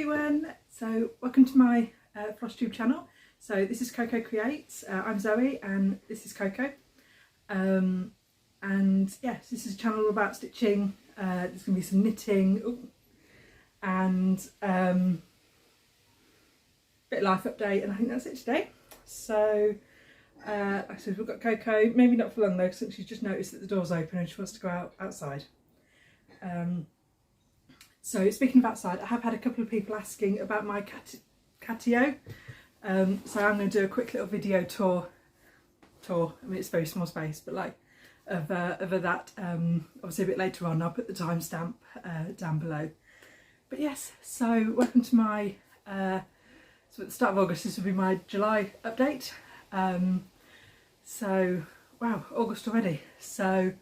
everyone, so welcome to my Flosstube channel. So this is Coco Creates. I'm Zoe and this is Coco, and yes, this is a channel all about stitching. There's going to be some knitting and bit of life update, and I think that's it today. So like I said, we've got Coco, maybe not for long though, because she's just noticed that the door's open and she wants to go outside. So speaking of outside, I have had a couple of people asking about my catio. So I'm going to do a quick little video tour. I mean, it's a very small space, but like of that. Obviously a bit later on. I'll put the timestamp down below. But yes, so welcome to my. So at the start of August, this will be my July update. So wow, August already. So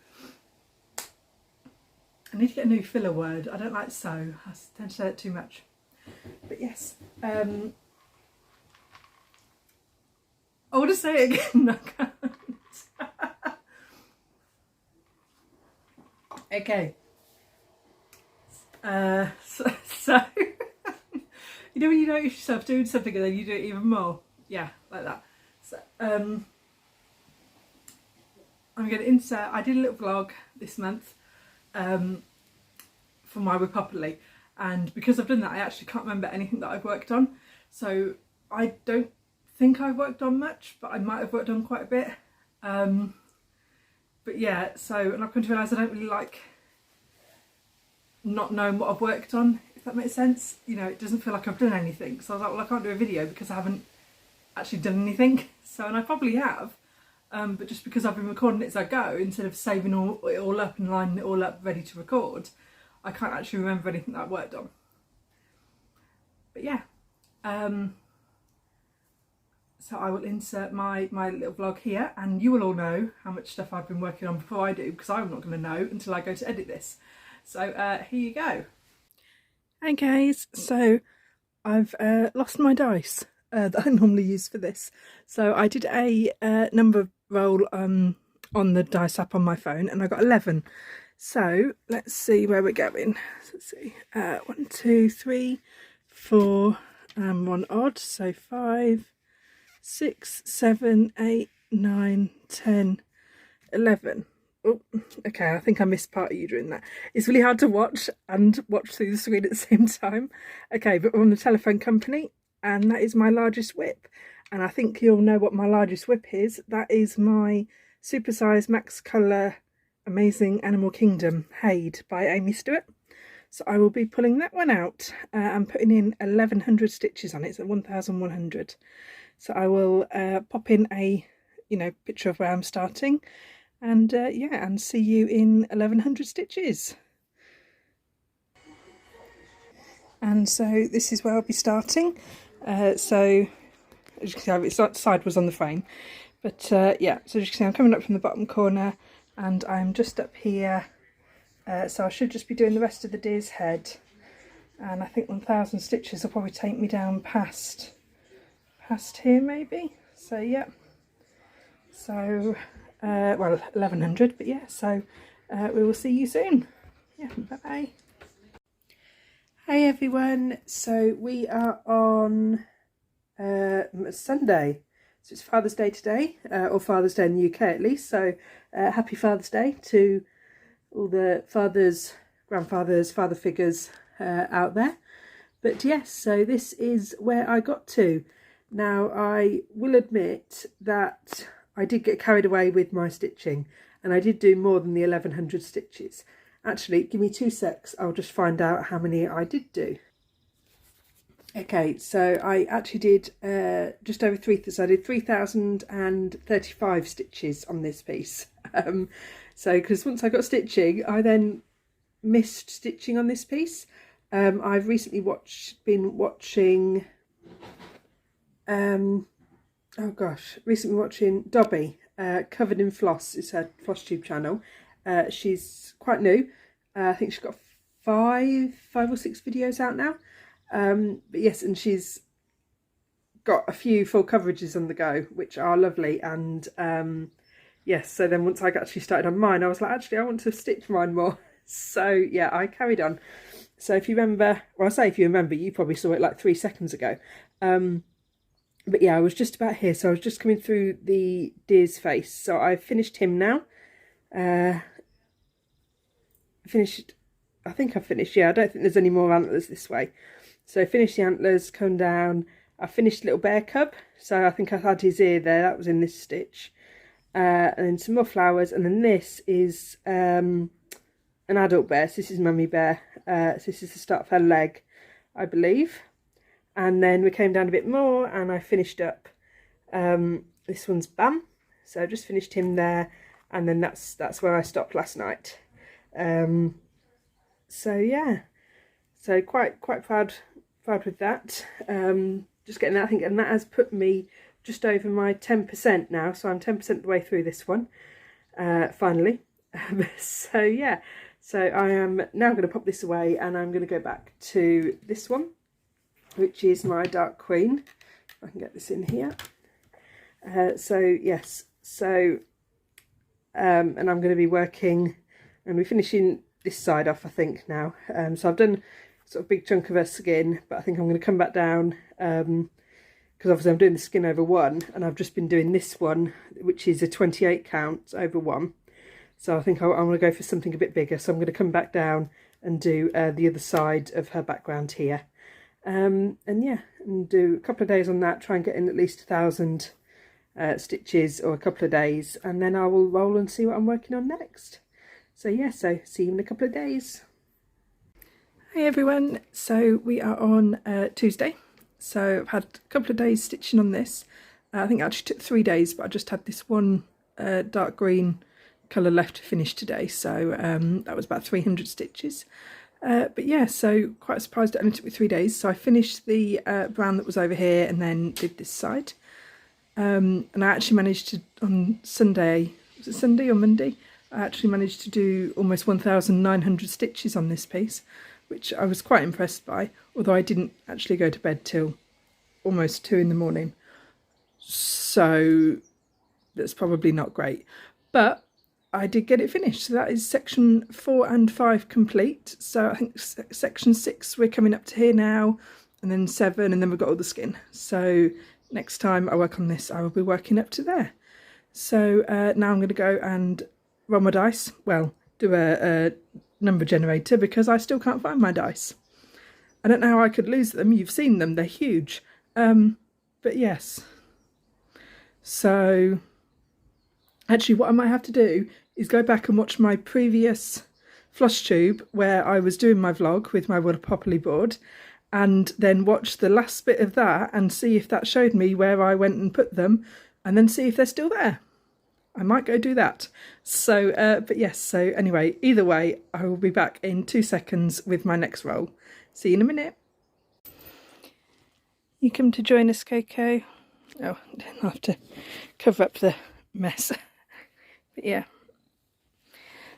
I need to get a new filler word. I don't like so. I tend to say it too much. But yes. I want to say it again. I can't. Okay. So you know when you notice yourself doing something and then you do it even more? Yeah, like that. So I'm going to insert, I did a little vlog this month for my WIPopoly, and because I've done that I actually can't remember anything that I've worked on, so I don't think I've worked on much, but I might have worked on quite a bit. But yeah, so, and I've come to realise I don't really like not knowing what I've worked on, if that makes sense. You know, it doesn't feel like I've done anything, so I was like, well, I can't do a video because I haven't actually done anything. So, and I probably have, but just because I've been recording it as I go, instead of saving it all up and lining it all up ready to record, I can't actually remember anything that I've worked on. But yeah, so I will insert my little vlog here, and you will all know how much stuff I've been working on before I do, because I'm not going to know until I go to edit this. So here you go. Hey guys, so I've lost my dice that I normally use for this. So I did a number roll on the dice app on my phone, and I got 11. So let's see where we're going. So let's see, 1, 2, 3, 4, and 1 odd. So 5, 6, 7, 8, 9, 10, 11. Oh, okay, I think I missed part of you doing that. It's really hard to watch and watch through the screen at the same time. Okay, but we're on the telephone company, and that is my largest whip. And I think you'll know what my largest whip is. That is my supersized max colour Amazing Animal Kingdom Haid by Amy Stewart. So I will be pulling that one out and putting in 1100 stitches on it, so 1100. So I will pop in a picture of where I'm starting, and yeah, and see you in 1100 stitches. And so this is where I'll be starting. So as you can see, its side was on the frame, but yeah, so as you can see, I'm coming up from the bottom corner, and I'm just up here. So I should just be doing the rest of the deer's head, and I think 1000 stitches will probably take me down past here maybe. So yeah, so well, 1100, but yeah, so we will see you soon. Yeah, bye bye. Hey everyone, so we are on Sunday, so it's Father's Day today, or Father's Day in the UK at least, so happy Father's Day to all the fathers, grandfathers, father figures out there. But yes, so this is where I got to. Now I will admit that I did get carried away with my stitching, and I did do more than the 1100 stitches. Actually, give me 2 secs, I'll just find out how many I did do. Okay, so I actually did just over 3,000, so I did 3035 stitches on this piece. So because once I got stitching, I then missed stitching on this piece. I've recently been watching Dobby, Covered in Floss. It's her Flosstube channel. She's quite new. I think she's got 5 or 6 videos out now. But yes, and she's got a few full coverages on the go, which are lovely. And yes, so then once I actually started on mine, I was like, actually, I want to stitch mine more. So yeah, I carried on. So if you remember, well, I say if you remember, you probably saw it like 3 seconds ago. But yeah, I was just about here. So I was just coming through the deer's face. So I've finished him now. I think I've finished, yeah, I don't think there's any more antlers this way. So I finished the antlers, come down. I finished little bear cub. So I think I had his ear there, that was in this stitch. And then some more flowers, and then this is an adult bear. So this is Mummy Bear. So this is the start of her leg, I believe. And then we came down a bit more, and I finished up. This one's Bam. So I just finished him there, and then that's where I stopped last night. So yeah, so quite proud with that. Just getting that, I think, and that has put me just over my 10% now. So I'm 10% of the way through this one, finally. So yeah, so I am now going to pop this away, and I'm going to go back to this one, which is my Dark Queen. If I can get this in here. So yes, so and I'm going to be working, and we're finishing this side off, I think, now. So I've done sort of big chunk of her skin, but I think I'm going to come back down, because obviously I'm doing the skin over one, and I've just been doing this one, which is a 28 count over one. So I think I want to go for something a bit bigger. So I'm going to come back down and do the other side of her background here. And yeah, and do a couple of days on that, try and get in at least 1,000 stitches, or a couple of days, and then I will roll and see what I'm working on next. So yeah, so see you in a couple of days. Hey everyone, so we are on Tuesday. So I've had a couple of days stitching on this. I think it actually took 3 days, but I just had this one dark green colour left to finish today. So that was about 300 stitches. But yeah, so quite surprised it only took me 3 days. So I finished the brown that was over here, and then did this side. And I actually managed to, on Sunday, was it Sunday or Monday? I actually managed to do almost 1,900 stitches on this piece, which I was quite impressed by, although I didn't actually go to bed till almost 2 in the morning. So that's probably not great, but I did get it finished. So that is section 4 and 5 complete. So I think section 6 we're coming up to here now, and then 7, and then we've got all the skin. So next time I work on this, I will be working up to there. So now I'm going to go and roll my dice. Well, do a number generator, because I still can't find my dice. I don't know how I could lose them. You've seen them, they're huge. But yes. So actually what I might have to do is go back and watch my previous Flosstube where I was doing my vlog with my WIPopoly board, and then watch the last bit of that and see if that showed me where I went and put them, and then see if they're still there. I might go do that. So, but yes, so anyway, either way, I will be back in 2 seconds with my next roll. See you in a minute. You come to join us, Coco. Oh, I didn't have to cover up the mess. But yeah.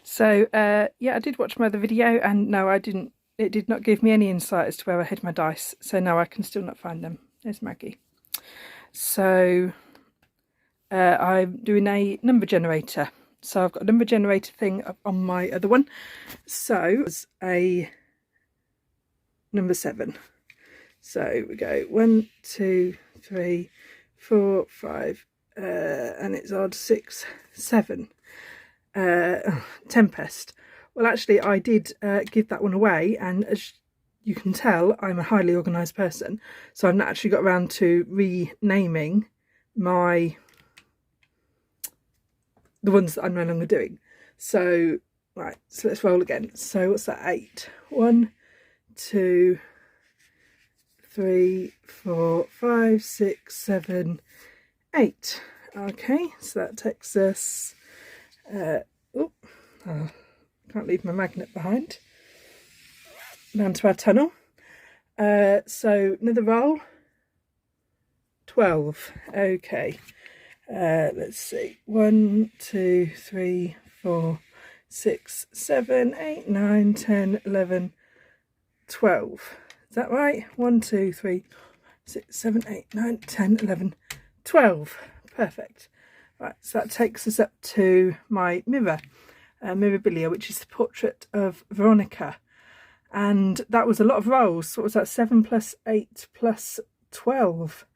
So, yeah, I did watch my other video, and no, I didn't. It did not give me any insight as to where I hid my dice. So no, I can still not find them. There's Maggie. So I'm doing a number generator. So I've got a number generator thing up on my other one. So it's a number 7. So we go 1, 2, 3, 4, 5, and it's odd 6, 7. Tempest. Well, actually, I did give that one away, and as you can tell, I'm a highly organised person, so I've not actually got around to renaming the ones that I'm no longer doing. So, right, so let's roll again. So what's that? 8. 1, 2, 3, 4, 5, 6, 7, 8. Okay, so that takes us, can't leave my magnet behind, down to our tunnel. So another roll, 12. Okay, let's see, 1, 2, 3, 4, 6, 7, 8, 9, 10, 11, 12. Is that right? 1, 2, 3, 6, 7, 8, 9, 10, 11, 12. Perfect. Right, so that takes us up to my mirror. Mirabilia, which is the portrait of Veronica. and that was a lot of rolls. What was that? 7 plus 8 plus 12.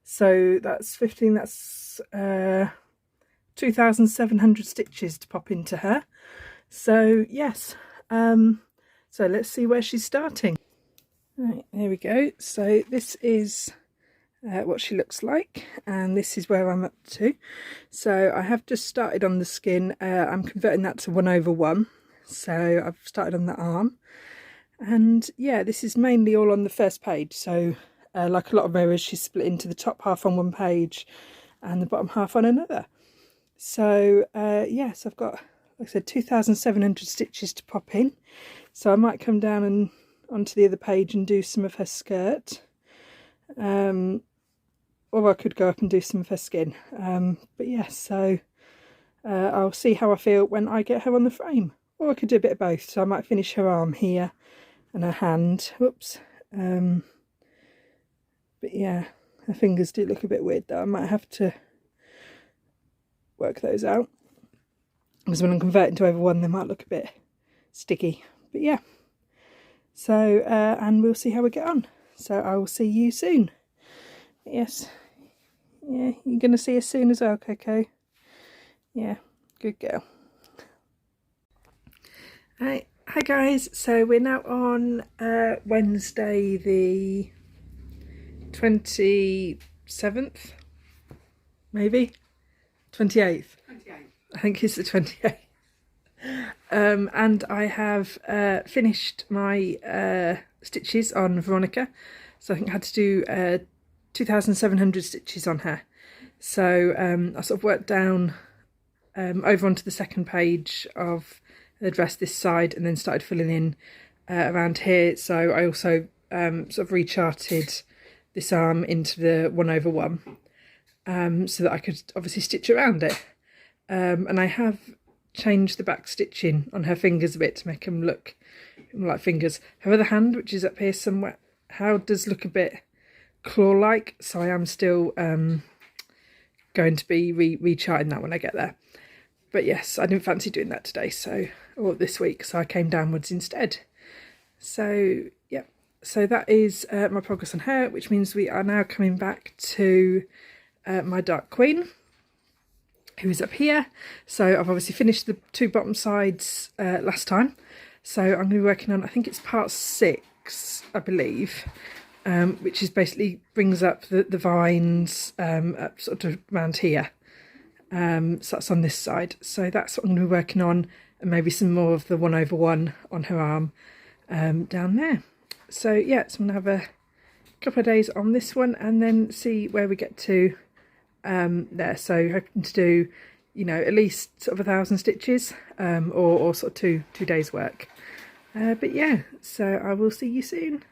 So that's 15, that's 2,700 stitches to pop into her. So yes, so let's see where she's starting. Right, there we go. So this is what she looks like, and this is where I'm up to. So I have just started on the skin. I'm converting that to 1/1, so I've started on the arm, and yeah, this is mainly all on the first page. So like a lot of mirrors, she's split into the top half on one page and the bottom half on another. So yes, I've got, like I said, 2,700 stitches to pop in, so I might come down and onto the other page and do some of her skirt, or I could go up and do some of her skin, but yes, so I'll see how I feel when I get her on the frame, or I could do a bit of both. So I might finish her arm here and her hand, whoops, but yeah, her fingers do look a bit weird though. I might have to work those out, because when I'm converting to over one they might look a bit sticky, but yeah. So and we'll see how we get on, so I will see you soon. Yes, yeah, you're gonna see us soon as well, Coco. Yeah, good girl. Hi guys, so we're now on Wednesday the 27th, maybe 28th. I think it's the 28th. And I have finished my stitches on Veronica, so I think I had to do 2,700 stitches on her. So I sort of worked down over onto the second page of the dress this side, and then started filling in around here. So I also sort of recharted this arm into the 1/1, so that I could obviously stitch around it. And I have changed the back stitching on her fingers a bit to make them look like fingers. Her other hand, which is up here somewhere, does look a bit claw-like, so I am still going to be recharting that when I get there. But yes, I didn't fancy doing that today, or this week, so I came downwards instead. So yeah, so that is my progress on her, which means we are now coming back to my Dark Queen, who is up here. So I've obviously finished the two bottom sides last time, so I'm going to be working on, I think it's part 6, I believe, which is basically brings up the vines up sort of around here. So that's on this side, so that's what I'm going to be working on, and maybe some more of the 1/1 on her arm down there. So yeah, so I'm going to have a couple of days on this one and then see where we get to there. So hoping to do, you know, at least sort of 1,000 stitches, or sort of two days work. But yeah, so I will see you soon.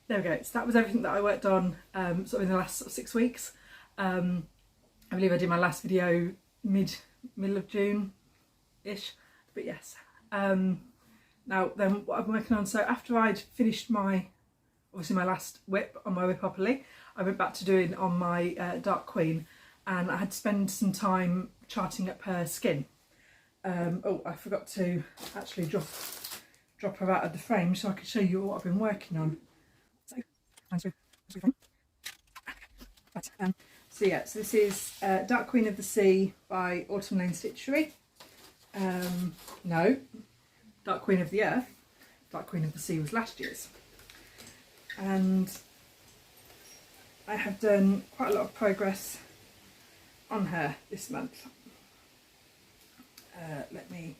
There we go. So that was everything that I worked on sort of in the last sort of 6 weeks. I believe I did my last video middle of June-ish, but yes. Now then, what I'm working on, so after I'd finished obviously my last WIP on my WIPopoly, I went back to doing on my Dark Queen, and I had to spend some time charting up her skin. Oh, I forgot to actually drop her out of the frame so I could show you what I've been working on. So yeah, so this is Dark Queen of the Sea by Autumn Lane Stitchery. No, Dark Queen of the Earth. Dark Queen of the Sea was last year's. And I have done quite a lot of progress on her this month. Let me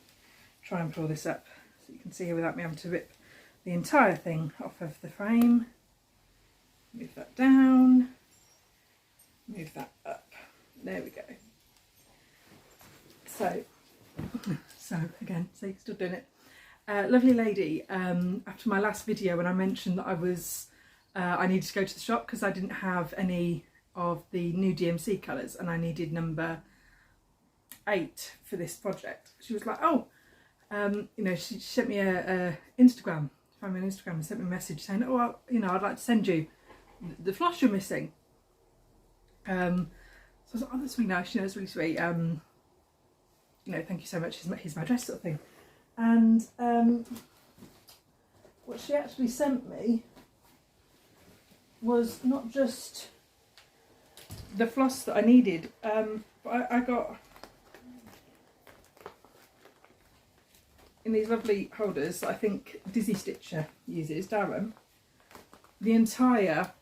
try and pull this up so you can see her without me having to rip the entire thing off of the frame. Move that down, move that up. There we go. So again, so you're still doing it. Lovely lady, after my last video when I mentioned that I needed to go to the shop because I didn't have any of the new DMC colours and I needed number 8 for this project. She was like, oh, you know, she sent me a Instagram, found me on Instagram and sent me a message saying, oh, well, you know, I'd like to send you the floss you're missing. So I was like, oh, that's really nice, you know, it's really sweet. You know, thank you so much, here's my dress, sort of thing. And what she actually sent me was not just the floss that I needed, but I got in these lovely holders that I think Dizzy Stitcher uses, Durham, the entire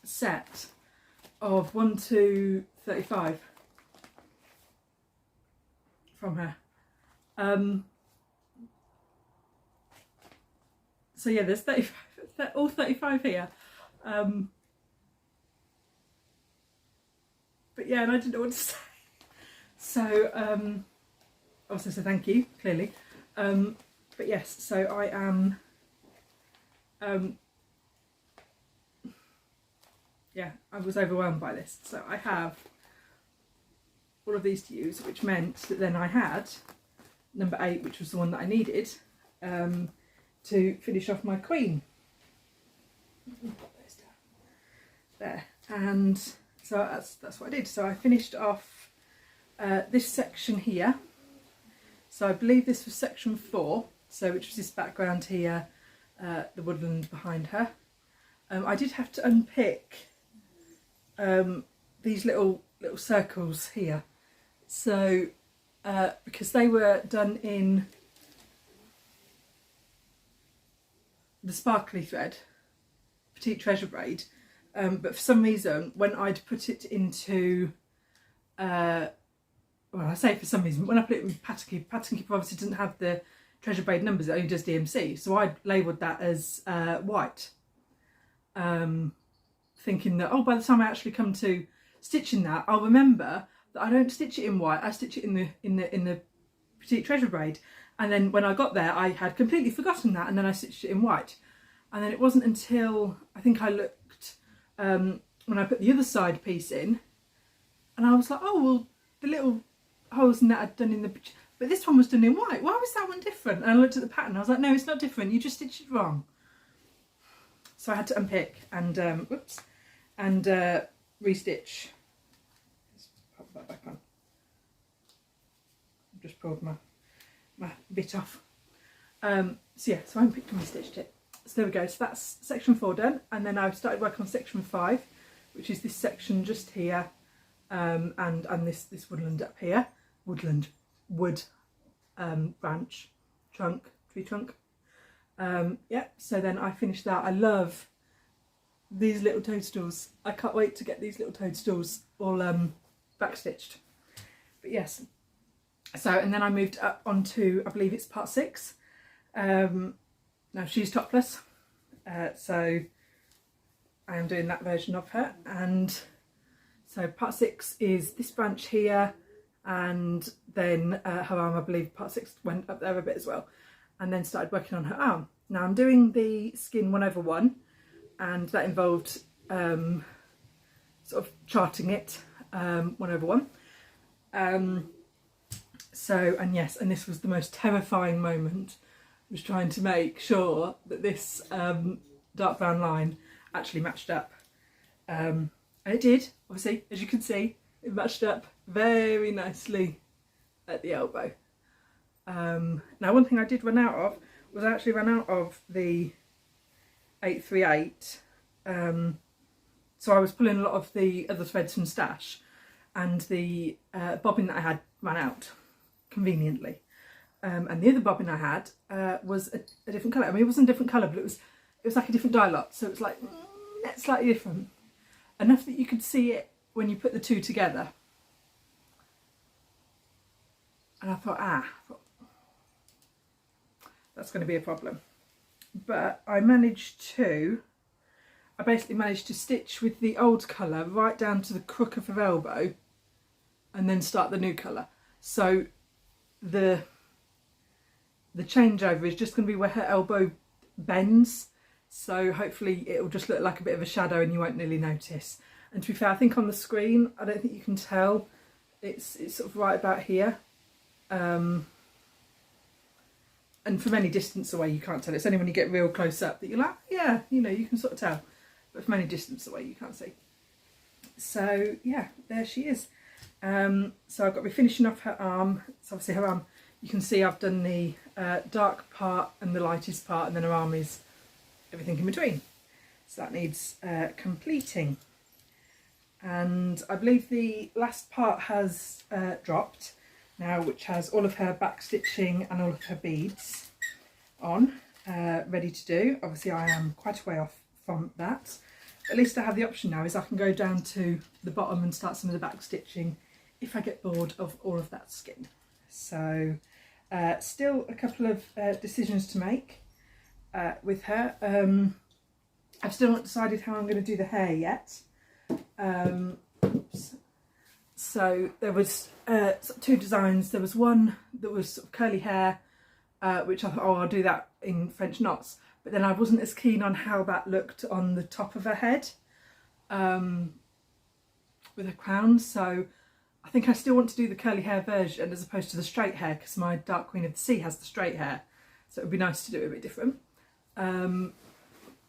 set of 1 to 35 from her. So yeah, there's 35, all 35 here. But yeah, and I didn't know what to say. So also so thank you, clearly. But yes, so I am yeah, I was overwhelmed by this. So I have all of these to use, which meant that then I had number 8, which was the one that I needed, to finish off my queen. Put those down there, and so that's what I did. So I finished off this section here. So I believe this was section 4, so which was this background here, the woodland behind her. I did have to unpick these little circles here, so because they were done in the sparkly thread, Petite Treasure braid, but for some reason when I'd put it into well, I say for some reason, when I put it in Pattern Keeper obviously doesn't have the treasure braid numbers, it only does DMC, so I labelled that as white, thinking that, oh, by the time I actually come to stitching that, I'll remember that I don't stitch it in white, I stitch it in the Petite Treasure braid. And then when I got there, I had completely forgotten that, and then I stitched it in white. And then it wasn't until I think I looked when I put the other side piece in, and I was like, oh well, the little holes in that I'd done in the, but this one was done in white. Why was that one different? And I looked at the pattern. I was like, no, it's not different. You just stitched it wrong. So I had to unpick and whoops, and restitch. Let's pop that back on. I've just pulled my bit off. So yeah, so I unpicked and restitched it. So there we go. So that's section 4 done, and then I've started working on section 5, which is this section just here, and this woodland up here, wood branch, tree trunk. Yeah, so then I finished that. I love these little toadstools. I can't wait to get these little toadstools all backstitched. But yes, so and then I moved up onto, I believe it's part 6. Now she's topless, so I am doing that version of her. And so part 6 is this branch here, and then her arm, I believe part 6 went up there a bit as well, and then started working on her arm. Now I'm doing the skin 1/1, and that involved sort of charting it 1/1. So, and yes, and this was the most terrifying moment, was trying to make sure that this dark brown line actually matched up. And it did, obviously, as you can see, it matched up very nicely at the elbow. Now one thing I did run out of was I actually ran out of the 838, so I was pulling a lot of the other threads from stash, and the bobbin that I had ran out conveniently, and the other bobbin I had was a different colour. I mean, it wasn't a different colour, but it was like a different dye lot, so it was like slightly different, enough that you could see it when you put the two together. And I thought, that's going to be a problem. But I basically managed to stitch with the old colour right down to the crook of her elbow, and then start the new colour. So the changeover is just going to be where her elbow bends. So hopefully it'll just look like a bit of a shadow and you won't really notice. And to be fair, I think on the screen, I don't think you can tell. It's sort of right about here. And from any distance away you can't tell. It's only when you get real close up that you're like, yeah, you know, you can sort of tell. But from any distance away you can't see. So yeah, there she is. So I've got to be finishing off her arm. So obviously her arm you can see I've done the dark part and the lightest part, and then her arm is everything in between. So that needs completing. And I believe the last part has dropped now, which has all of her back stitching and all of her beads on, ready to do. Obviously I am quite a way off from that. At least I have the option now, is I can go down to the bottom and start some of the back stitching if I get bored of all of that skin. So still a couple of decisions to make with her. I've still not decided how I'm going to do the hair yet. So there was two designs. There was one that was sort of curly hair, which I thought, oh, I'll do that in French knots. But then I wasn't as keen on how that looked on the top of her head with her crown. So I think I still want to do the curly hair version as opposed to the straight hair, because my Dark Queen of the Sea has the straight hair. So it would be nice to do it a bit different.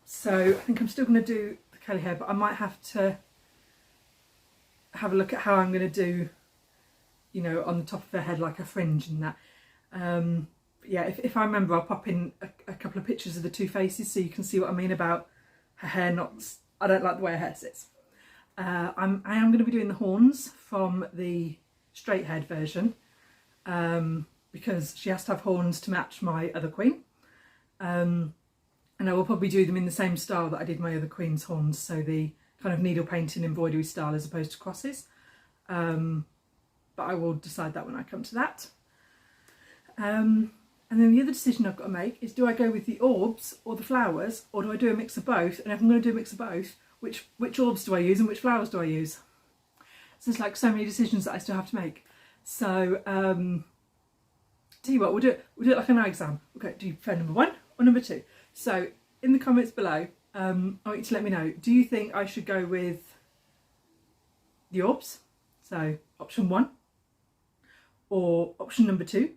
So I think I'm still going to do the curly hair, but I might have to have a look at how I'm going to do, you know, on the top of her head, like a fringe and that. Yeah, if I remember, I'll pop in a couple of pictures of the two faces so you can see what I mean about her hair knots. I don't like the way her hair sits. I am going to be doing the horns from the straight head version, because she has to have horns to match my other queen. And I will probably do them in the same style that I did my other queen's horns, so the kind of needle painting embroidery style as opposed to crosses. But I will decide that when I come to that. And then the other decision I've got to make is, do I go with the orbs or the flowers, or do I do a mix of both? And if I'm going to do a mix of both, which orbs do I use and which flowers do I use? So there's like so many decisions that I still have to make. So tell you what, we'll do it like an eye exam. Okay, do you prefer number 1 or number 2? So in the comments below, I want you to let me know, do you think I should go with the orbs, so option 1, or option number 2,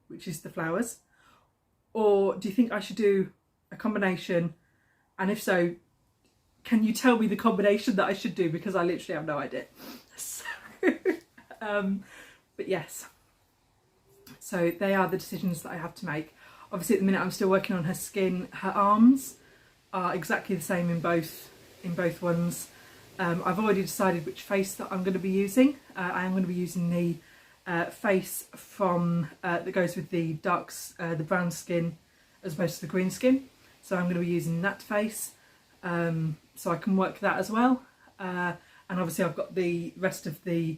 which is the flowers, or do you think I should do a combination? And if so, can you tell me the combination that I should do, because I literally have no idea. So, but yes, so they are the decisions that I have to make. Obviously at the minute I'm still working on her skin. Her arms are exactly the same in both ones. I've already decided which face that I'm going to be using. I am going to be using the face from that goes with the the brown skin as opposed to the green skin. So I'm going to be using that face, so I can work that as well. And obviously I've got the rest of the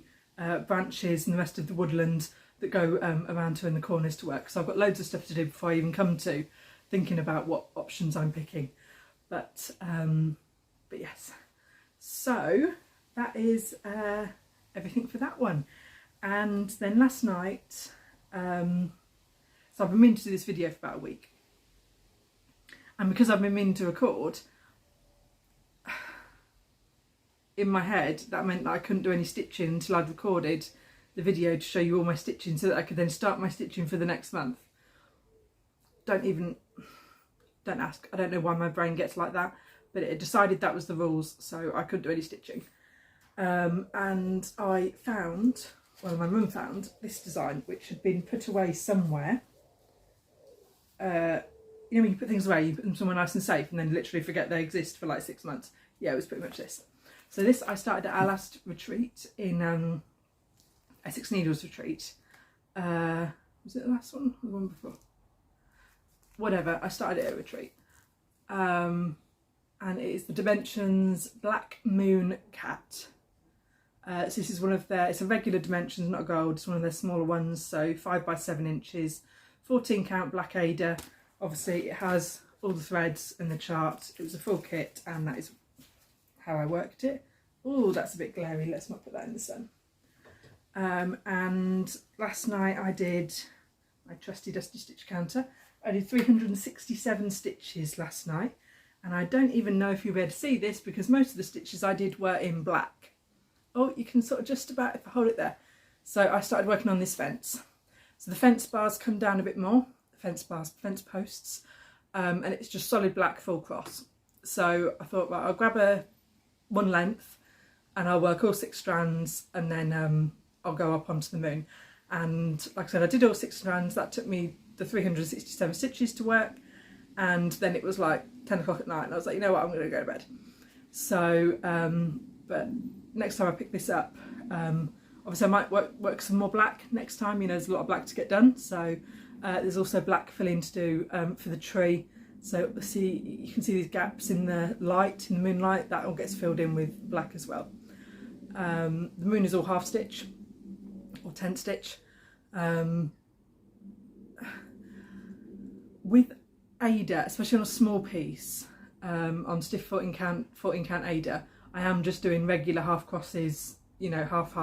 branches and the rest of the woodland that go around her in the corners to work. So I've got loads of stuff to do before I even come to thinking about what options I'm picking. But yes, so that is everything for that one. And then last night, so I've been meaning to do this video for about a week, and because I've been meaning to record, in my head that meant that I couldn't do any stitching until I'd recorded the video to show you all my stitching, so that I could then start my stitching for the next month. Don't ask, I don't know why my brain gets like that, but it decided that was the rules, so I couldn't do any stitching. And I found, well, my mum found this design, which had been put away somewhere. You know when you put things away, you put them somewhere nice and safe and then literally forget they exist for like 6 months. Yeah, it was pretty much this. So this I started at our last retreat in Essex Needles retreat. Was it the last one or the one before? Whatever, I started it at a retreat. And it is the Dimensions Black Moon Cat. So this is one of their, it's a regular dimensions, not a gold, it's one of their smaller ones, so 5 by 7 inches, 14 count black Ada. Obviously it has all the threads and the chart. It was a full kit, and that is how I worked it. Oh, that's a bit glary, let's not put that in the sun. And last night I did my trusty dusty stitch counter. I did 367 stitches last night, and I don't even know if you'll be able to see this because most of the stitches I did were in black. Oh, you can sort of just about, if I hold it there. So I started working on this fence. So the fence bars come down a bit more, fence posts, and it's just solid black full cross. So I thought, right, I'll grab one length and I'll work all 6 strands, and then I'll go up onto the moon. And like I said, I did all 6 strands. That took me the 367 stitches to work, and then it was like 10 o'clock at night and I was like, you know what, I'm going to go to bed. So but next time I pick this up, obviously I might work some more black next time. You know, there's a lot of black to get done, so there's also black filling to do for the tree. So see, you can see these gaps in the light, in the moonlight, that all gets filled in with black as well. The moon is all half stitch or 10 stitch. With Ada, especially on a small piece, on stiff 14 count Ada, I am just doing regular half crosses, you know, half.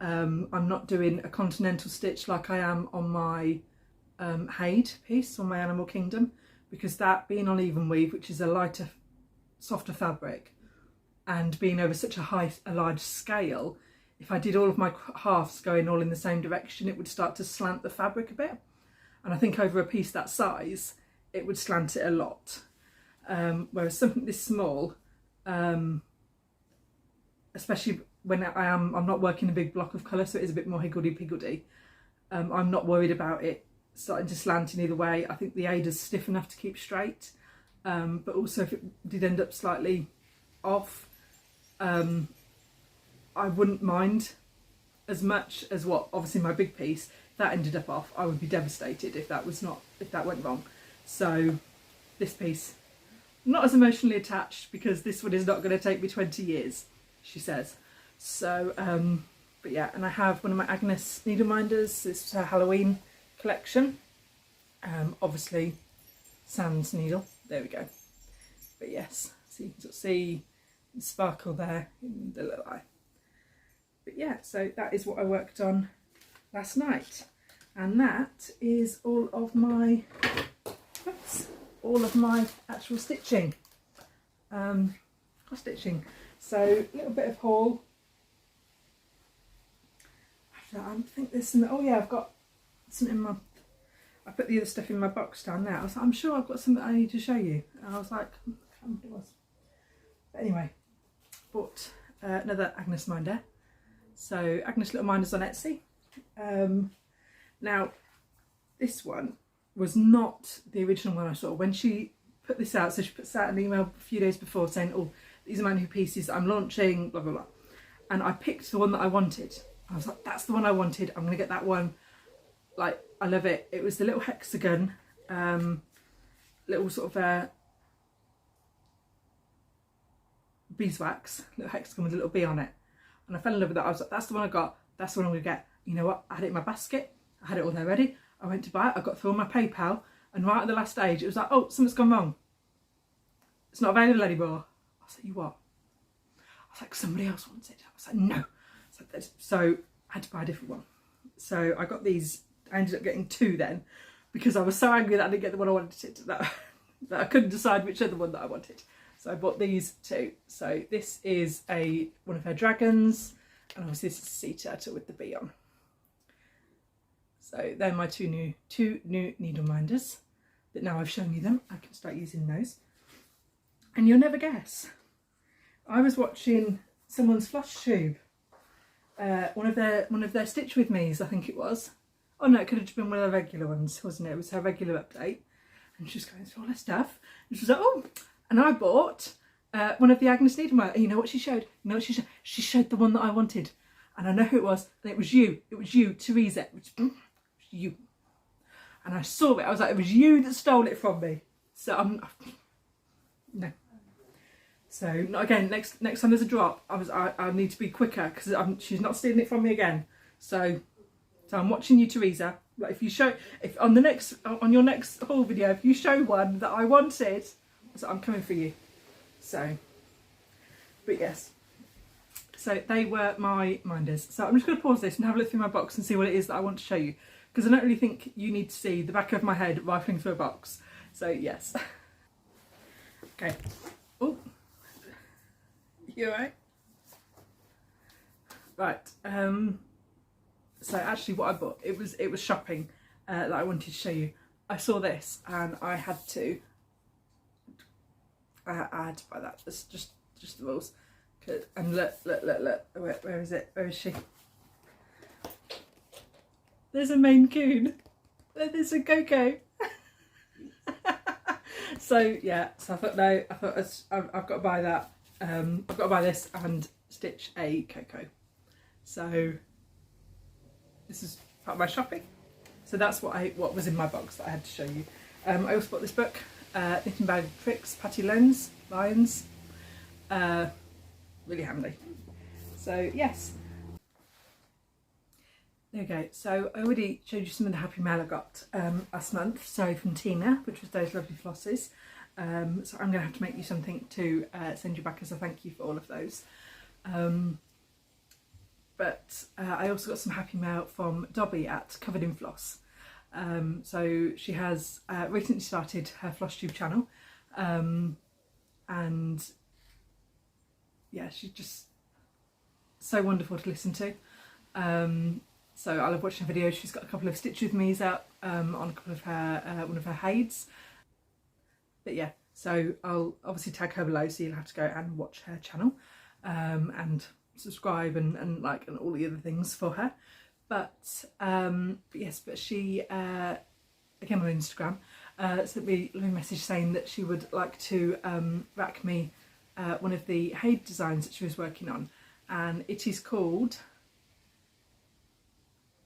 I'm not doing a continental stitch like I am on my Haid piece, on my Animal Kingdom, because that being on even weave, which is a lighter, softer fabric, and being over such a large scale, if I did all of my halves going all in the same direction, it would start to slant the fabric a bit. And I think over a piece that size, it would slant it a lot. Whereas something this small, especially when I'm not working a big block of colour, so it is a bit more higgledy-piggledy, I'm not worried about it starting to slant in either way. I think the Ada's stiff enough to keep straight, but also if it did end up slightly off, I wouldn't mind as much as what, obviously my big piece, if that ended up off, I would be devastated if that went wrong. So this piece, not as emotionally attached, because this one is not going to take me 20 years, she says. So, but yeah, and I have one of my Agnes needle minders. This is her Halloween collection. Obviously, sans needle. There we go. But yes, so you can sort of see the sparkle there in the little eye. But yeah, so that is what I worked on last night, and that is all of my actual stitching. So a little bit of haul. I think there's some. Oh yeah, I've got some in my. I put the other stuff in my box down there. I was like, I'm sure I've got something I need to show you, and I was like, I can't remember what it was. But anyway, bought another Agnes minder. So Agnes Little Minders on Etsy. Now this one was not the original one I saw. When she put this out, so she puts out an email a few days before saying, oh, these are my new pieces that I'm launching, blah blah blah. And I picked the one that I wanted. I was like, that's the one I wanted, I'm gonna get that one. Like, I love it. It was the little hexagon, little sort of beeswax, little hexagon with a little bee on it. And I fell in love with that. I was like, that's the one I got, that's the one I'm gonna get. You know what, I had it in my basket, I had it all there ready. I went to buy it, I got through on my PayPal, and right at the last stage it was like, oh, something's gone wrong, it's not available anymore. I was like, you what? I was like, somebody else wants it. I was like, no. So I had to buy a different one. So I got these, I ended up getting 2 then, because I was so angry that I didn't get the one I wanted, that I couldn't decide which other one that I wanted. So I bought these 2. So this is one of her dragons, and obviously this is a sea turtle with the bee on. So they're my two new needle minders. But now I've shown you them, I can start using those. And you'll never guess, I was watching someone's Flosstube, one of their Stitch With Me's, I think it was. Oh no, it could have been one of the regular ones, wasn't it? It was her regular update. And she was going through all her stuff. And she was like, oh, and I bought one of the Agnes needle minders. And you know what she showed? You know what she showed? She showed the one that I wanted. And I know who it was. And it was you. It was you, Teresa. Which, you. And I saw it. I was like, it was you that stole it from me. So no. So again, next time there's a drop, I need to be quicker, because she's not stealing it from me again. So I'm watching you, Teresa. Like, if on your next haul video, if you show one that I wanted, I'm coming for you. So, but yes. So they were my minders. So I'm just going to pause this and have a look through my box and see what it is that I want to show you, because I don't really think you need to see the back of my head rifling through a box. So yes. Okay. Oh. You alright? Right. So actually what I bought, it was shopping that I wanted to show you. I saw this and I had to buy that. It's just the rules. And look. Where is it? Where is she? there's a Maine Coon. There's a Coco. So yeah, so I thought no, I've got to buy that. I've got to buy this and stitch a Coco. So this is part of my shopping. So that's what was in my box that I had to show you. I also bought this book, Knitting Bag Tricks, Patty Lyons. Really handy. So yes. There we go. So I already showed you some of the happy mail I got last month. So from Tina, which was those lovely flosses. So I'm going to have to make you something to send you back as a thank you for all of those. But I also got some happy mail from Dobby at Covered in Floss. So she has recently started her Flosstube channel, and yeah, she's just so wonderful to listen to. So I love watching her videos. She's got a couple of Stitch With Me's out on a couple of her one of her Haids. But yeah, so I'll obviously tag her below, so you'll have to go and watch her channel and subscribe and like and all the other things for her. But yes, but she again on Instagram sent me a message saying that she would like to rack me one of the Haid designs that she was working on, and it is called,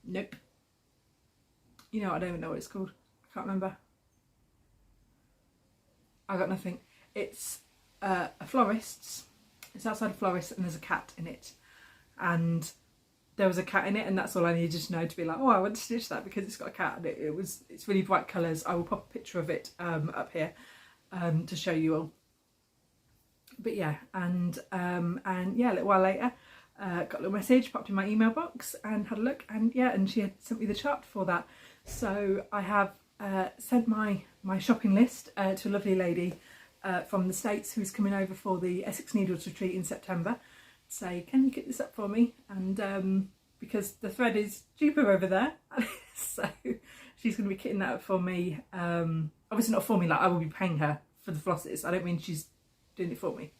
nope, you know, I don't even know what it's called, I can't remember, I got nothing. It's a florist's, it's outside a florist and there's a cat in it, and there was a cat in it, and that's all I needed to know to be like, oh, I want to stitch that because it's got a cat, and it's really bright colours. I will pop a picture of it up here to show you all. But yeah, and yeah, a little while later got a little message, popped in my email box and had a look, and yeah, and she had sent me the chart for that. So I have sent my shopping list to a lovely lady from the States who's coming over for the Essex Needles retreat in September. Say, can you get this up for me? And because the thread is cheaper over there, so she's going to be kitting that up for me. Obviously not for me, like I will be paying her for the flosses. I don't mean she's doing it for me.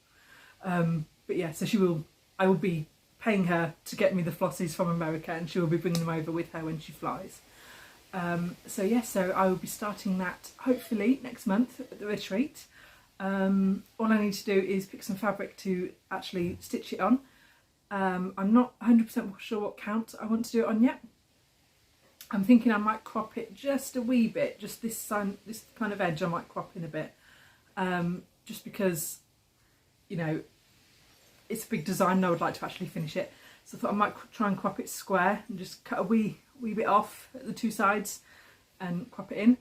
But yeah, so I will be paying her to get me the flosses from America, and she will be bringing them over with her when she flies. So yeah, so I will be starting that hopefully next month at the retreat. All I need to do is pick some fabric to actually stitch it on. I'm not 100% sure what count I want to do it on yet. I'm thinking I might crop it just a wee bit, just this kind of edge I might crop in a bit, just because, you know, it's a big design and I would like to actually finish it. So I thought I might try and crop it square and just cut a wee bit off at the two sides and crop it in.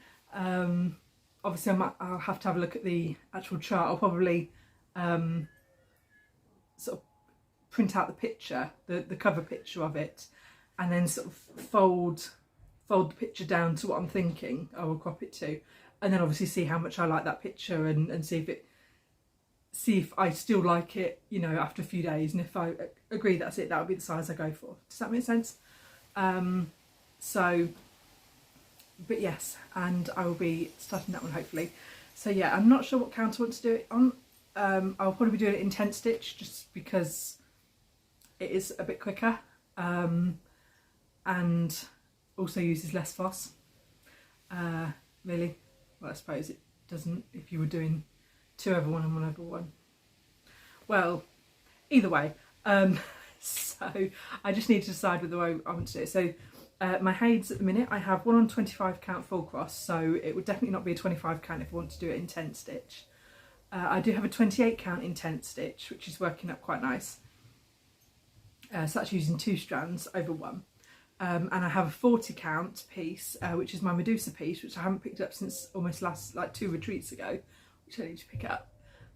Obviously I'll have to have a look at the actual chart. I'll probably sort of print out the picture, the cover picture of it, and then sort of fold the picture down to what I'm thinking I will crop it to, and then obviously see how much I like that picture and see if I still like it, you know, after a few days, and if I agree that's it, that would be the size I go for. Does that make sense? So, but yes, and I will be starting that one hopefully. So yeah, I'm not sure what count I want to do it on. I'll probably be doing it in 10 stitch just because it is a bit quicker, and also uses less floss. Really, well, I suppose it doesn't if you were doing 2 over 1 and 1 over 1. Well, either way, so I just need to decide whether I want to do it. So my Haids at the minute, I have one on 25 count full cross, so it would definitely not be a 25 count if I want to do it in 10 stitch. I do have a 28 count in 10 stitch, which is working up quite nice. So that's using 2 strands over 1. And I have a 40 count piece, which is my Medusa piece, which I haven't picked up since almost like 2 retreats ago, which I need to pick up.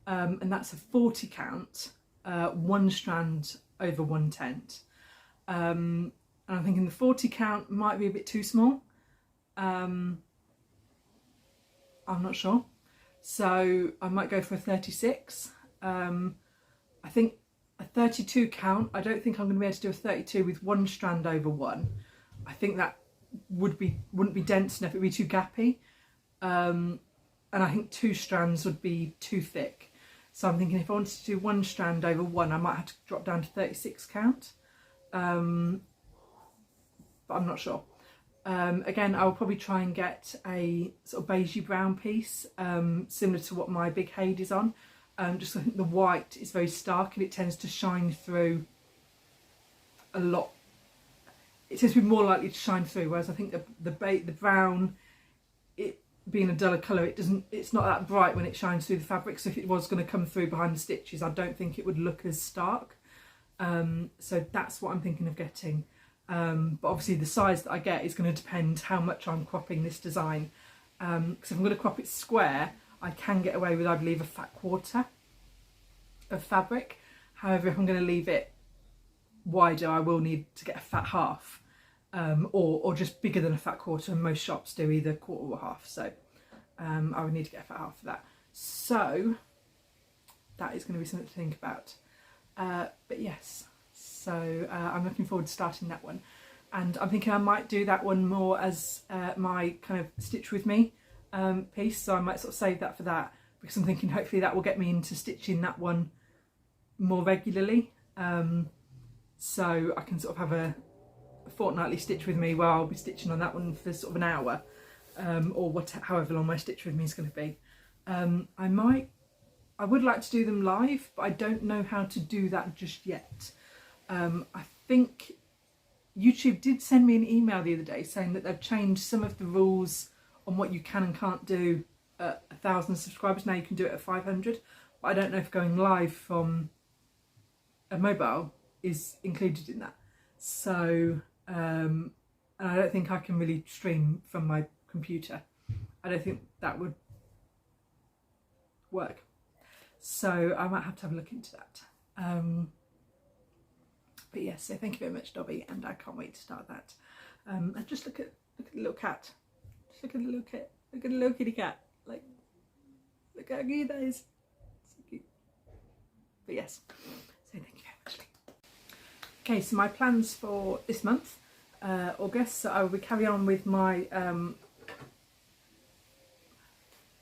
And that's a 40 count, 1 strand over 1 tent. And I'm thinking the 40 count might be a bit too small. I'm not sure. So I might go for a 36. I think a 32 count, I don't think I'm going to be able to do a 32 with 1 strand over 1. I think that wouldn't be dense enough, it would be too gappy. And I think 2 strands would be too thick. So I'm thinking if I wanted to do 1 strand over 1, I might have to drop down to 36 count. But I'm not sure. Again, I'll probably try and get a sort of beigey brown piece, similar to what my big Haid is on. Just I think the white is very stark and it tends to shine through a lot. It tends to be more likely to shine through, whereas I think the brown, it being a duller colour, it's not that bright when it shines through the fabric. So if it was going to come through behind the stitches, I don't think it would look as stark. So that's what I'm thinking of getting. But obviously the size that I get is going to depend how much I'm cropping this design. Because if I'm going to crop it square, I can get away with, I believe, a fat quarter of fabric. However, if I'm going to leave it wider, I will need to get a fat half, or just bigger than a fat quarter, and most shops do either quarter or half. So I would need to get a fat half for that. So that is going to be something to think about. But yes, so I'm looking forward to starting that one, and I'm thinking I might do that one more as my kind of stitch with me piece. So I might sort of save that for that, because I'm thinking hopefully that will get me into stitching that one more regularly. So I can sort of have a fortnightly stitch with me where I'll be stitching on that one for sort of an hour, or however long my stitch with me is going to be. I would like to do them live, but I don't know how to do that just yet. I think YouTube did send me an email the other day saying that they've changed some of the rules on what you can and can't do at 1,000 subscribers. Now you can do it at 500, but I don't know if going live from a mobile is included in that. So, and I don't think I can really stream from my computer. I don't think that would work. So I might have to have a look into that. But yes, so thank you very much, Dobby, and I can't wait to start that. And just look at the little cat. Just look at the little cat. Look at the little kitty cat. Like, look how cute that is. So cute. But yes, so thank you very much. Okay, so my plans for this month, August. So I will be carrying on with my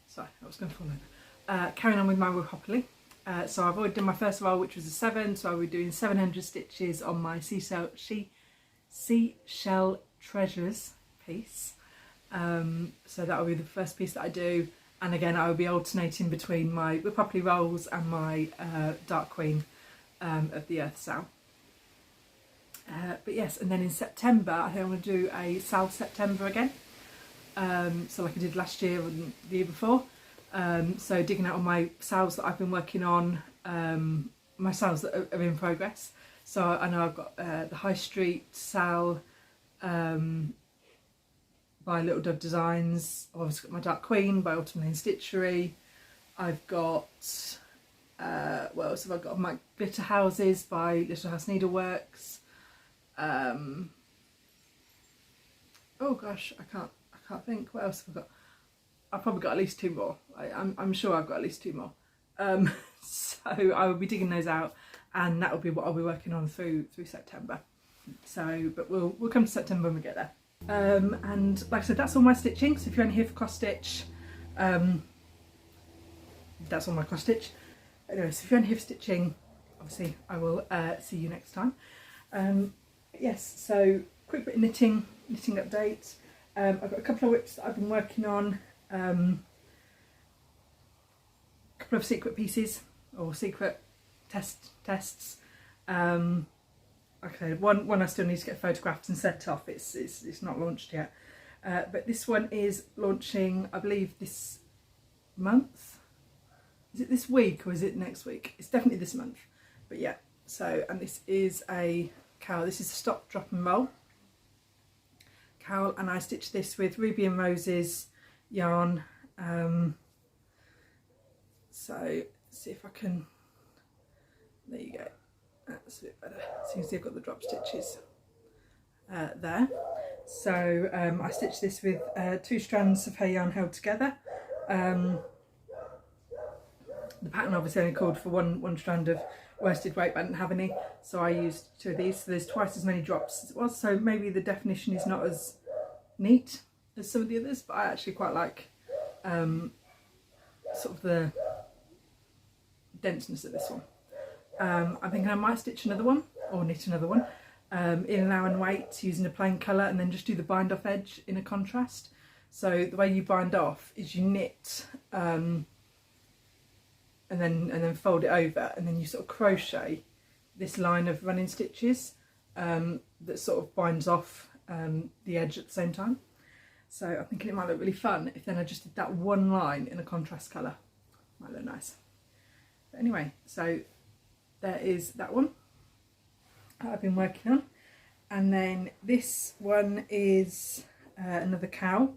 sorry, I was going to fall over. Carrying on with my WIPopoly. So I've already done my first roll, which was a 7, so I'll be doing 700 stitches on my seashell treasures piece. So that will be the first piece that I do, and again I will be alternating between my WIPopoly rolls and my Dark Queen of the Earth Sal. But yes, and then in September I think I'm going to do a Sal September again, so like I did last year and the year before. So digging out all my sales that I've been working on, my sales that are in progress. So I know I've got the High Street Sal by Little Dove Designs. I've obviously got my Dark Queen by Ultimately Stitchery. I've got, what else have I got? My Glitter Houses by Little House Needleworks. Oh gosh, I can't think. What else have I got? I've probably got at least 2 more. I'm sure I've got at least 2 more. So I will be digging those out, and that will be what I'll be working on through September. So, but we'll come to September when we get there. And like I said, that's all my stitching. So if you're only here for cross stitch, that's all my cross stitch. Anyway, so if you're only here for stitching, obviously I will see you next time. Yes, so quick bit of knitting update. I've got a couple of whips that I've been working on. A couple of secret pieces or secret tests. Okay, one I still need to get photographed and set off. It's not launched yet, but this one is launching, I believe, this month. Is it this week or is it next week? It's definitely this month. But yeah, so, and this is a cowl. This is a stop, drop and roll cowl, and I stitched this with Ruby and Roses yarn. So see if I can, there you go, that's a bit better. So you can see I've got the drop stitches there. So I stitched this with 2 strands of hair yarn held together. The pattern obviously only called for one strand of worsted weight, but I didn't have any, so I used 2 of these. So there's twice as many drops as it was, so maybe the definition is not as neat as some of the others, but I actually quite like sort of the denseness of this one. I'm thinking I might stitch another one or knit another one, in an Allen weight using a plain colour, and then just do the bind off edge in a contrast. So the way you bind off is you knit and then fold it over, and then you sort of crochet this line of running stitches that sort of binds off the edge at the same time. So I'm thinking it might look really fun if then I just did that one line in a contrast colour. Might look nice. But anyway, so there is that one I've been working on. And then this one is another cow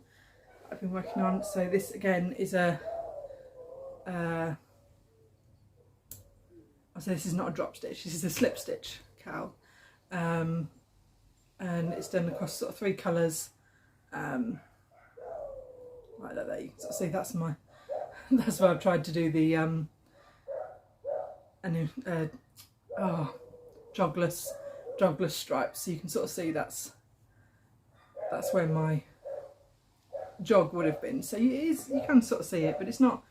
I've been working on. So this again is a I'll say this is not a drop stitch, this is a slip stitch cowl, and it's done across sort of 3 colours, like that. There you can sort of see that's my that's why I've tried to do the jogless stripes, so you can sort of see that's where my jog would have been. So you can sort of see it, but it's not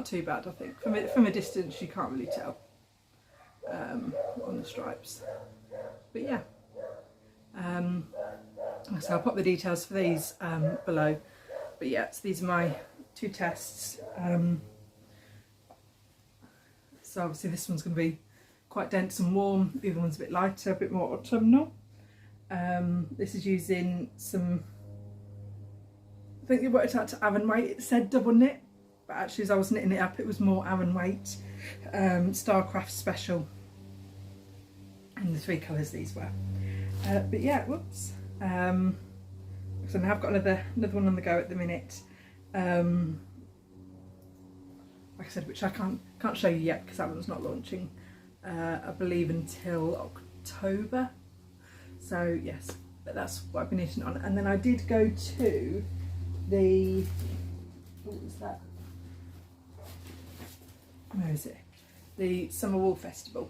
too bad. I think from a distance you can't really tell on the stripes. But yeah, so I'll pop the details for these below. But yeah, so these are my 2 tests. So obviously this one's going to be quite dense and warm, the other one's a bit lighter, a bit more autumnal. This is using some, I think it worked out to Allen weight. It said double knit, but actually as I was knitting it up it was more Allen weight, Starcraft Special, and the 3 colours these were. But yeah, whoops. So now I've got another one on the go at the minute. Like I said, which I can't show you yet because that one's not launching, I believe, until October. So yes, but that's what I've been knitting on. And then I did go to the, what was that? Where is it? The Summer Wool Festival.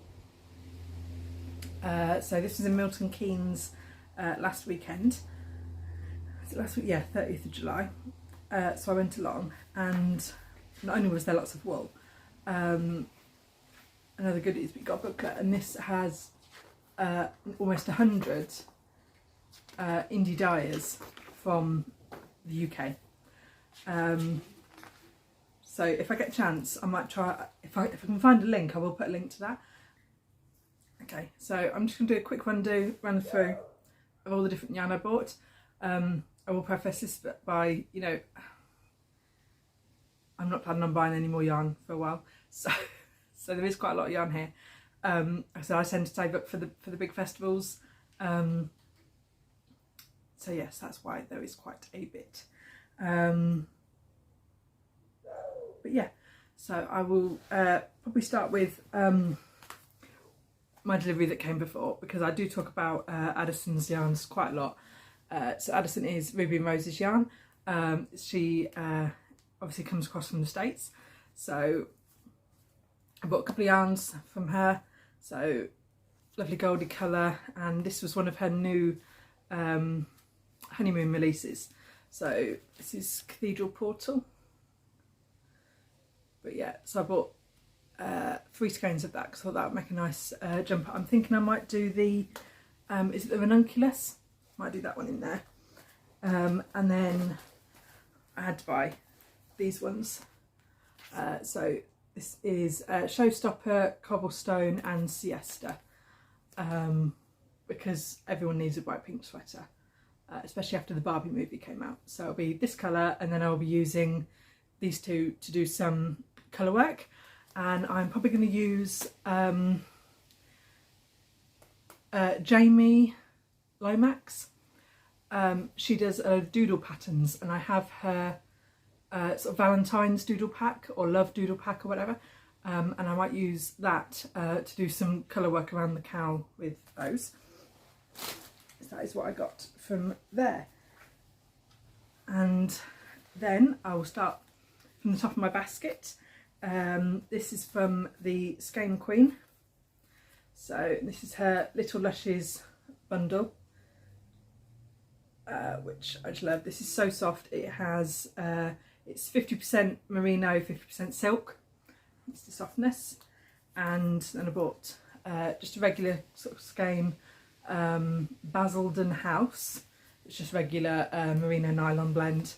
So this was in Milton Keynes last weekend. Was it last week? Yeah, 30th of July. So I went along, and not only was there lots of wool, another goodie is we got a booklet, and this has almost 100 indie dyers from the UK. So if I get a chance, I might try, if I can find a link, I will put a link to that. Okay, so I'm just going to do a quick run through of all the different yarn I bought. I will preface this by, you know, I'm not planning on buying any more yarn for a while, so there is quite a lot of yarn here. So I tend to save up for the big festivals. So yes, that's why there is quite a bit. But yeah, so I will probably start with my delivery that came before, because I do talk about Addison's yarns quite a lot. So Addison is Ruby and Rose's yarn. She obviously comes across from the States, so I bought a couple of yarns from her. So lovely goldy colour, and this was one of her new honeymoon releases. So this is Cathedral Portal. But yeah, so I bought 3 skeins of that because I thought that would make a nice jumper. I'm thinking I might do the, is it the ranunculus? Might do that one in there. And then I had to buy these ones. So this is Showstopper, Cobblestone and Siesta, because everyone needs a bright pink sweater, especially after the Barbie movie came out. So it'll be this colour, and then I'll be using these 2 to do some colour work. And I'm probably going to use Jamie Lomax. She does doodle patterns, and I have her sort of Valentine's doodle pack or love doodle pack or whatever, and I might use that to do some colour work around the cowl with those. So that is what I got from there. And then I will start from the top of my basket. This is from the Skein Queen. So this is her Little Lushes bundle, which I just love. This is so soft. It has, it's 50% merino, 50% silk. It's the softness. And then I bought just a regular sort of skein Basildon House. It's just regular merino nylon blend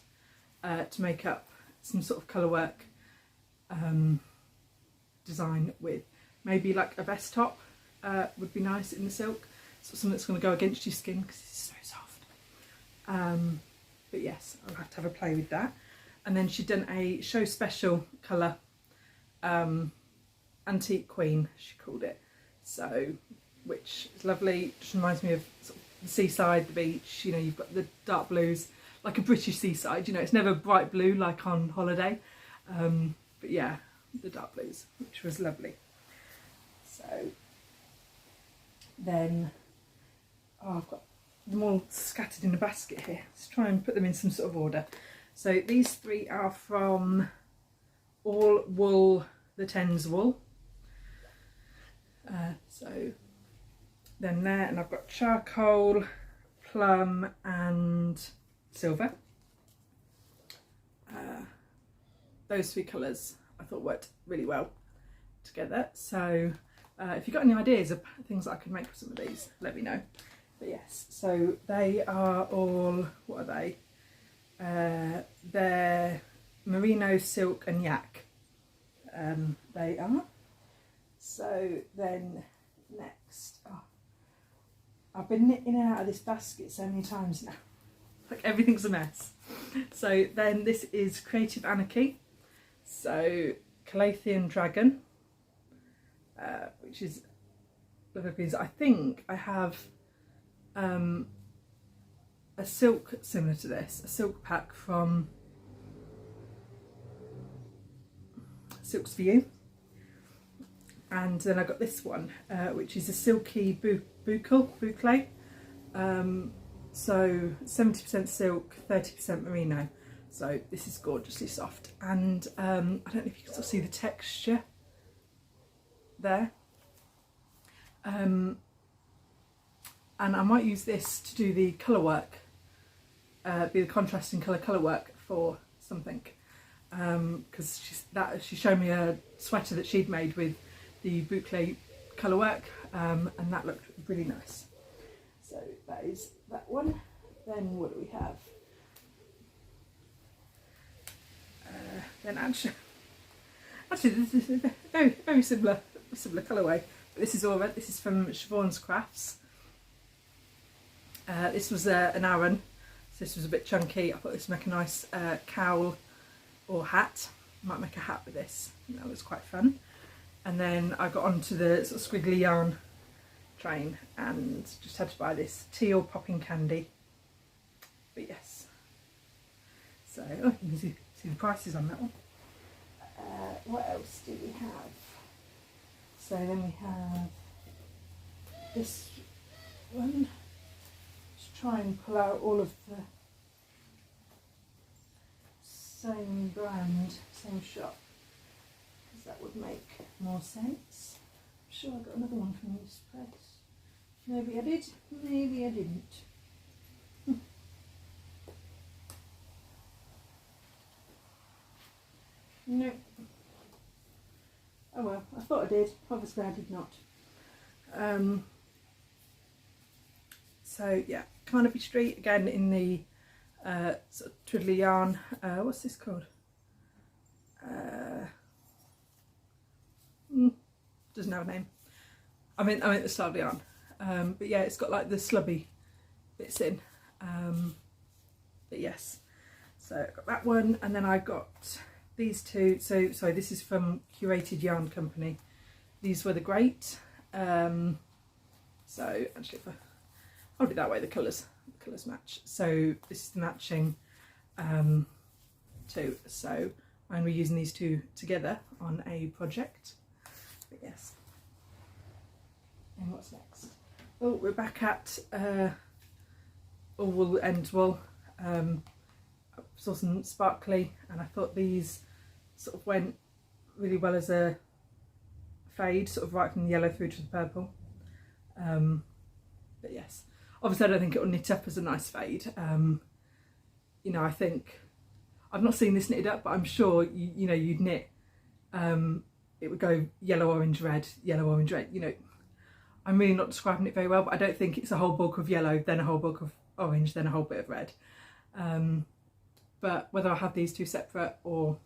to make up some sort of colour work design with. Maybe like a vest top would be nice in the silk. So something that's going to go against your skin because it's so soft. But yes, I'll have to have a play with that. And then she'd done a show special colour, Antique Queen, she called it. So, which is lovely. Just reminds me of sort of the seaside, the beach. You know, you've got the dark blues, like a British seaside. You know, it's never bright blue like on holiday. But yeah, the dark blues, which was lovely. So then, I've got them all scattered in a basket here. Let's try and put them in some sort of order. So these three are from All Wool, the Tens Wool. So then there, and I've got charcoal, plum and silver. Those three colours I thought worked really well together. So if you've got any ideas of things that I could make with some of these, let me know. But yes, so they are all, what are they? They're merino, silk and yak. They are. So then next, I've been knitting out of this basket so many times now. Like everything's a mess. So then this is Creative Anarchy. So Calathian Dragon, which is lovely. I think I have a silk similar to this, a silk pack from Silks For You. And then I got this one, which is a silky boucle. So 70% silk, 30% merino. So this is gorgeously soft. And I don't know if you can still see the texture there. And I might use this to do the colour work, be the contrasting colour work for something. Because she showed me a sweater that she'd made with the boucle colour work, and that looked really nice. So that is that one. Then what do we have? Then actually this is a very similar colourway. But this is all red. This is from Siobhan's Crafts. This was an Aran, so this was a bit chunky. I thought this would make a nice cowl or hat. Might make a hat with this. That was quite fun. And then I got onto the sort of squiggly yarn train and just had to buy this teal popping candy. But yes. So you can see the prices on that one. What else do we have? So then we have this one. Just try and pull out all of the same brand, same shop, because that would make more sense. I'm sure I got another one from this place. Maybe I did, maybe I didn't. No. Oh well, I thought I did. Obviously I did not. So yeah, Carnaby Street, again in the sort of twiddly yarn. What's this called? Doesn't have a name. I mean the style of the yarn. But yeah, it's got like the slubby bits in. But yes, so I got that one, and then I got these two. So sorry, this is from Curated Yarn Company. These were the great. So actually, if I hold it that way, the colours match. So this is the matching two. So I'm reusing these two together on a project. But yes. And what's next? Oh, we're back at All Wool End Wool. Saw some sparkly, and I thought these sort of went really well as a fade, sort of right from the yellow through to the purple. But yes, obviously I don't think it will knit up as a nice fade. You know, I think I've not seen this knitted up, but I'm sure you know you'd knit. It would go yellow, orange, red, yellow, orange, red. You know, I'm really not describing it very well, but I don't think it's a whole bulk of yellow, then a whole bulk of orange, then a whole bit of red. But whether I have these two separate or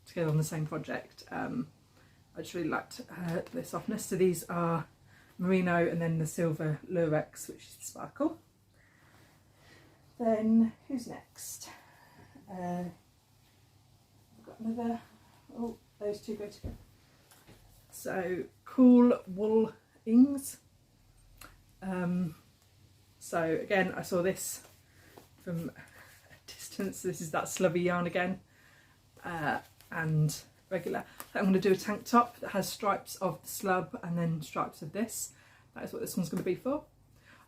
together on the same project, I just really liked the softness. So these are merino and then the silver lurex, which is the sparkle. Then who's next? I've got another, oh, those two go together. So cool wool ings. So again, I saw this from a distance. This is that slubby yarn again, and regular. I'm going to do a tank top that has stripes of the slub and then stripes of this. That is what this one's going to be for.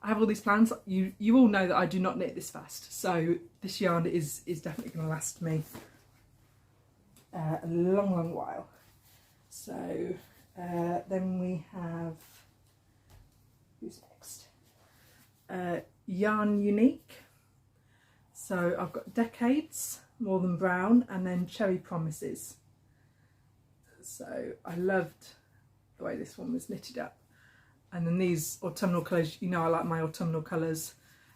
I have all these plans. You all know that I do not knit this fast, so this yarn is definitely going to last me a long while. So then we have, who's next? Yarn Unique. So I've got Decades, More Than Brown, and then Cherry Promises. So I loved the way this one was knitted up. And then these autumnal colours, you know I like my autumnal colours.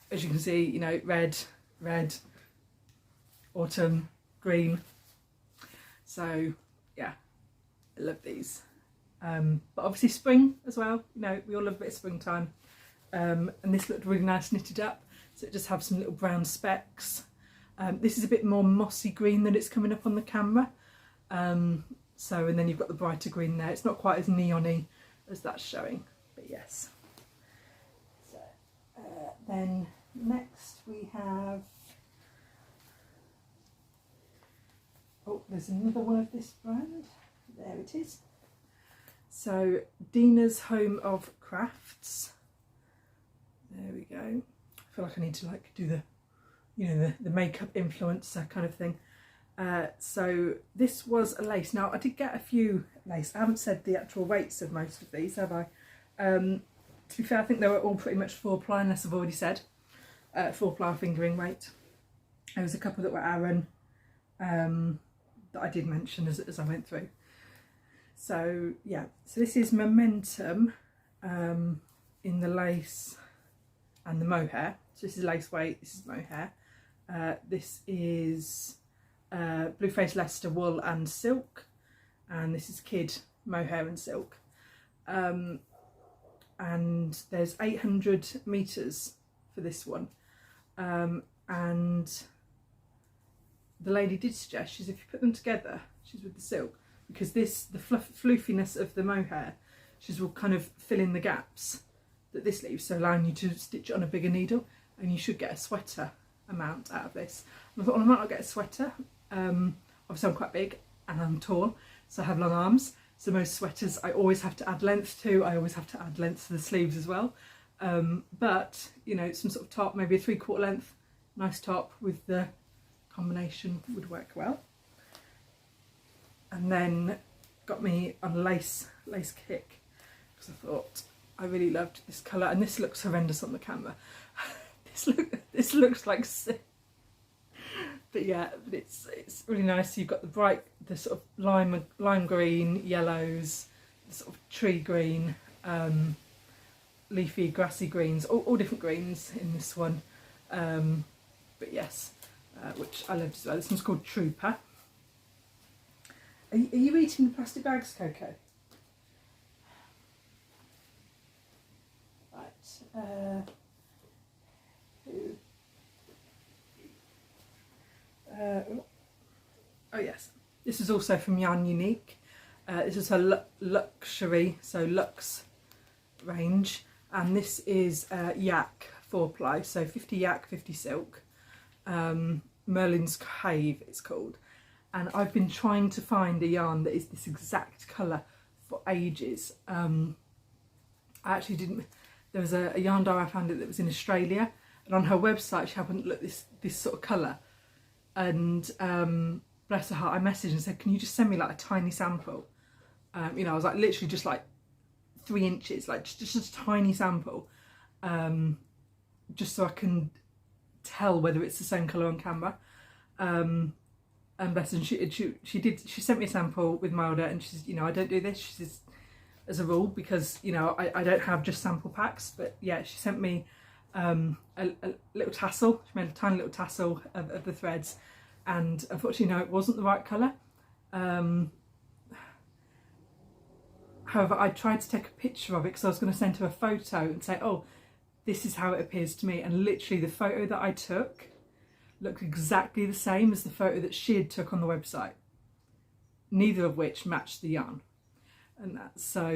As you can see, you know, red, autumn, green. So yeah, I love these. But obviously spring as well, you know, we all love a bit of springtime. And this looked really nice knitted up. So it just have some little brown specks. This is a bit more mossy green than it's coming up on the camera. So, and then you've got the brighter green there. It's not quite as neon-y as that's showing, but yes. So, then next we have, oh, there's another one of this brand. There it is. So, Dina's Home of Crafts. There we go. I feel like I need to like do the, you know, the makeup influencer kind of thing. So this was a lace. Now I did get a few lace. I haven't said the actual weights of most of these, have I? To be fair, I think they were all pretty much 4-ply, unless I've already said 4-ply fingering weight. There was a couple that were Aran that I did mention as I went through. So yeah, so this is Momentum in the lace and the mohair. So this is lace weight, this is mohair. This is Blueface Leicester wool and silk, and this is Kid mohair and silk. And there's 800 meters for this one. And the lady did suggest, she's if you put them together, she's with the silk, because this, the floofiness of the mohair, she's will kind of fill in the gaps that this leaves, so allowing you to stitch it on a bigger needle, and you should get a sweater amount out of this. And I thought, well, I might not get a sweater. Obviously I'm quite big and I'm tall, so I have long arms, so most sweaters I always have to add length to. I always have to add length to the sleeves as well. But you know, some sort of top, maybe a 3/4 length, nice top with the combination would work well. And then got me on a lace kick, because I thought I really loved this colour, and this looks horrendous on the camera. This looks like sick. But yeah, but it's really nice. You've got the sort of lime green, yellows, the sort of tree green, leafy, grassy greens, all different greens in this one. But yes, which I loved as well. This one's called Trooper. Are you eating the plastic bags, Coco? Right. Oh yes, this is also from Yarn Unique. This is a luxury, so luxe range, and this is yak 4-ply, so 50 yak, 50 silk. Merlin's Cave it's called, and I've been trying to find a yarn that is this exact colour for ages. I actually didn't. There was a yarn dye I found that was in Australia, and on her website she happened to look this sort of colour. And bless her heart, I messaged and said, can you just send me like a tiny sample? You know, I was like literally just like 3 inches, like just a tiny sample, just so I can tell whether it's the same colour on camera. And bless her, she sent me a sample with my order, and she says, you know, I don't do this. She says, as a rule, because you know I don't have just sample packs. But yeah, she sent me a little tassel. She made a tiny little tassel of the threads, and unfortunately no, it wasn't the right colour. However, I tried to take a picture of it because I was going to send her a photo and say, oh, this is how it appears to me, and literally the photo that I took looked exactly the same as the photo that she had took on the website, neither of which matched the yarn. And that's so,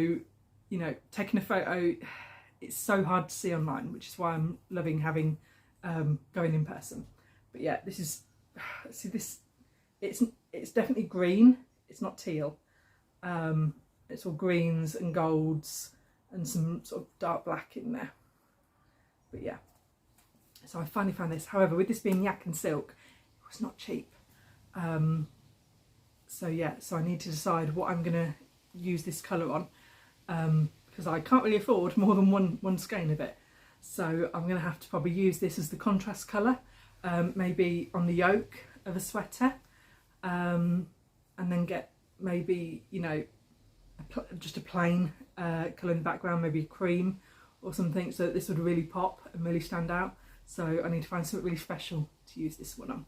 you know, taking a photo, it's so hard to see online, which is why I'm loving having going in person. But yeah, this is, see this, it's definitely green, it's not teal. It's all greens and golds and some sort of dark black in there. But yeah, so I finally found this. However, with this being yak and silk, it was not cheap. So yeah, so I need to decide what I'm going to use this colour on, because I can't really afford more than one skein of it. So I'm going to have to probably use this as the contrast colour, maybe on the yoke of a sweater, and then get maybe, you know, just a plain colour in the background, maybe a cream or something, so that this would really pop and really stand out. So I need to find something really special to use this one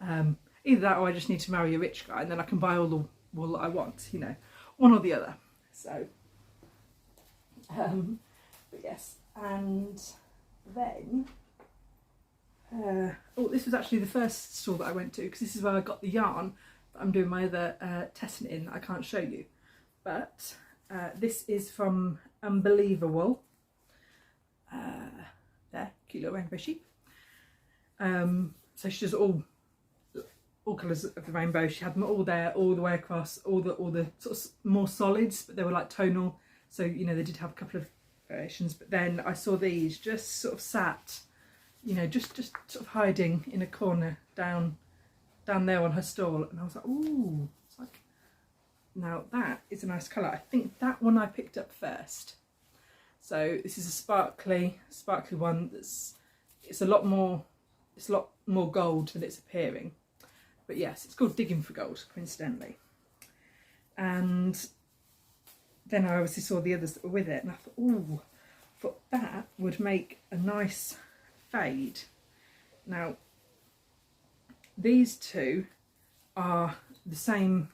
on. Either that, or I just need to marry a rich guy and then I can buy all the wool that I want, you know, one or the other. So, but yes, and then, oh, this was actually the first store that I went to, because this is where I got the yarn that I'm doing my other testing in that I can't show you. But this is from Unbelievable. There, cute little rainbow sheep. So she does all colours of the rainbow. She had them all there, all the way across, all the sort of more solids, but they were like tonal. So you know, they did have a couple of variations. But then I saw these just sort of sat, you know, just sort of hiding in a corner down there on her stall, and I was like, ooh, it's like, now that is a nice colour. I think that one I picked up first. So this is a sparkly one. It's a lot more gold than it's appearing. But yes, it's called Digging for Gold, coincidentally. And then I obviously saw the others that were with it, and I thought, ooh, I thought that would make a nice fade. Now, these two are the same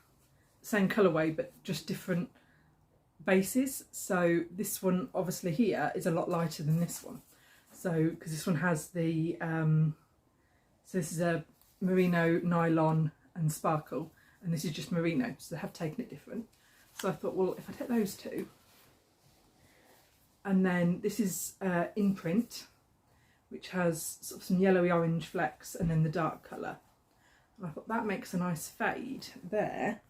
colourway, but just different bases. So this one obviously here is a lot lighter than this one. So because this one has the so this is a merino, nylon and sparkle, and this is just merino, so they have taken it different. So I thought, well, if I take those two, and then this is Imprint, which has sort of some yellowy orange flecks and then the dark colour, and I thought that makes a nice fade there.